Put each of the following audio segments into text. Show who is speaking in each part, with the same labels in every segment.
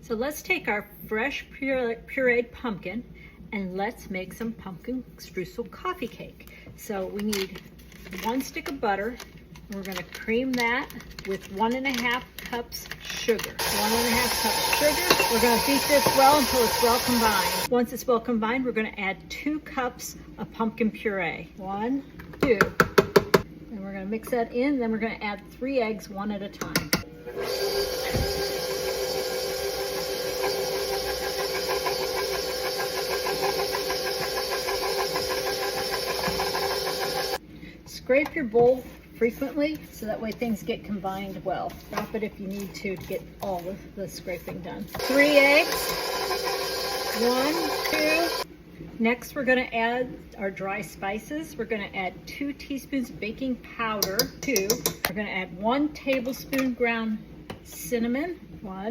Speaker 1: So let's take our fresh pureed pumpkin and let's make some pumpkin streusel coffee cake. So we need 1 stick of butter. We're gonna cream that with 1½ cups sugar. 1½ cups sugar. We're gonna beat this well until it's well combined. Once it's well combined, we're gonna add 2 cups of pumpkin puree. 1, 2. And we're gonna mix that in, then we're gonna add 3 eggs, 1 at a time. Scrape your bowl frequently so that way things get combined well. Stop it if you need to get all of the scraping done. 3 eggs. 1, 2. Next we're going to add our dry spices. We're going to add 2 teaspoons baking powder. 2. We're going to add 1 tablespoon ground cinnamon. 1.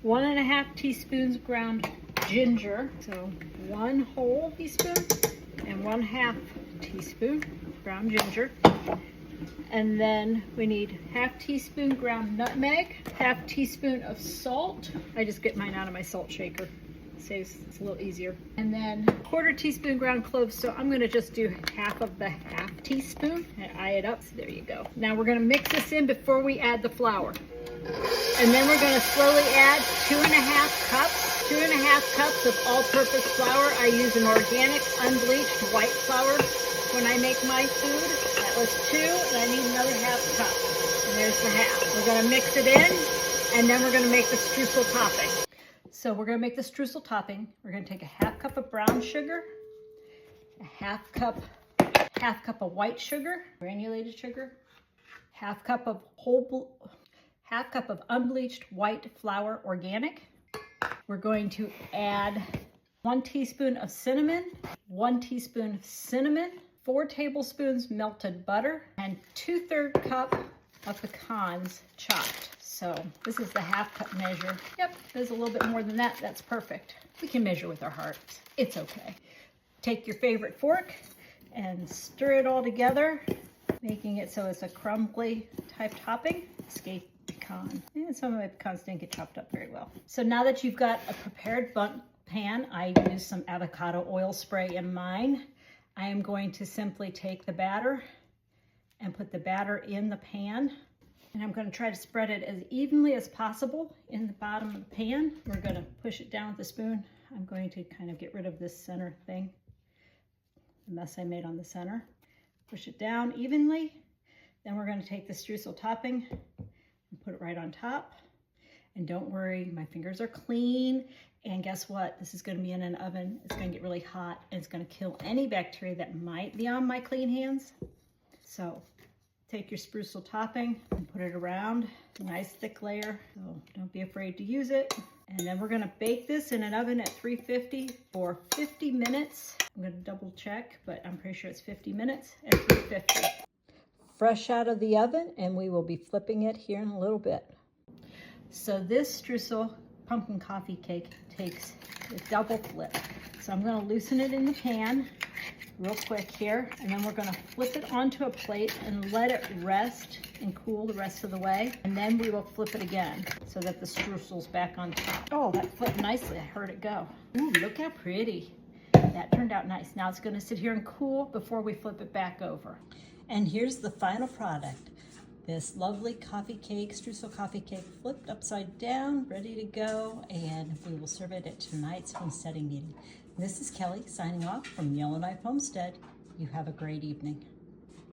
Speaker 1: 1½ teaspoons ground ginger. So 1 whole teaspoon and 1/2 teaspoon ground ginger. And then we need 1/2 teaspoon ground nutmeg, 1/2 teaspoon of salt. I just get mine out of my salt shaker. Saves, it's a little easier. And then 1/4 teaspoon ground cloves. So I'm gonna just do 1/2 of the 1/2 teaspoon and eye it up. So there you go. Now we're gonna mix this in before we add the flour. And then we're gonna slowly add 2½ cups. 2½ cups of all-purpose flour. I use an organic, unbleached white flour when I make my food. That was 2, and I need another 1/2 cup. And there's the 1/2. We're gonna mix it in, and then we're gonna make the streusel topping. So we're gonna make the streusel topping. We're gonna take a 1/2 cup of brown sugar, a 1/2 cup of white sugar, granulated sugar, 1/2 cup of 1/2 cup of unbleached white flour, organic. We're going to add 1 teaspoon of cinnamon, 1 teaspoon of cinnamon, 4 tablespoons melted butter, and 2/3 cup of pecans chopped. So this is the 1/2 cup measure. Yep, there's a little bit more than that. That's perfect. We can measure with our hearts. It's okay. Take your favorite fork and stir it all together, making it so it's a crumbly type topping. Escape pecan. And some of my pecans didn't get chopped up very well. So now that you've got a prepared bundt pan, I use some avocado oil spray in mine. I am going to simply take the batter and put the batter in the pan. And I'm going to try to spread it as evenly as possible in the bottom of the pan. We're going to push it down with the spoon. I'm going to kind of get rid of this center thing, the mess I made on the center. Push it down evenly. Then we're going to take the streusel topping and put it right on top. And don't worry, my fingers are clean. And guess what? This is going to be in an oven. It's going to get really hot, and it's going to kill any bacteria that might be on my clean hands. So take your streusel topping and put it around, a nice thick layer. So don't be afraid to use it. And then we're going to bake this in an oven at 350 for 50 minutes. I'm going to double check, but I'm pretty sure it's 50 minutes at 350. Fresh out of the oven, and we will be flipping it here in a little bit. So this streusel pumpkin coffee cake takes a double flip. So I'm going to loosen it in the pan real quick here, and then we're going to flip it onto a plate and let it rest and cool the rest of the way. And then we will flip it again so that the streusel's back on top. Oh, that flipped nicely. I heard it go. Ooh, look how pretty. That turned out nice. Now it's going to sit here and cool before we flip it back over. And here's the final product. This lovely coffee cake, streusel coffee cake, flipped upside down, ready to go, and we will serve it at tonight's homesteading meeting. This is Kelly signing off from Yellowknife Homestead. You have a great evening.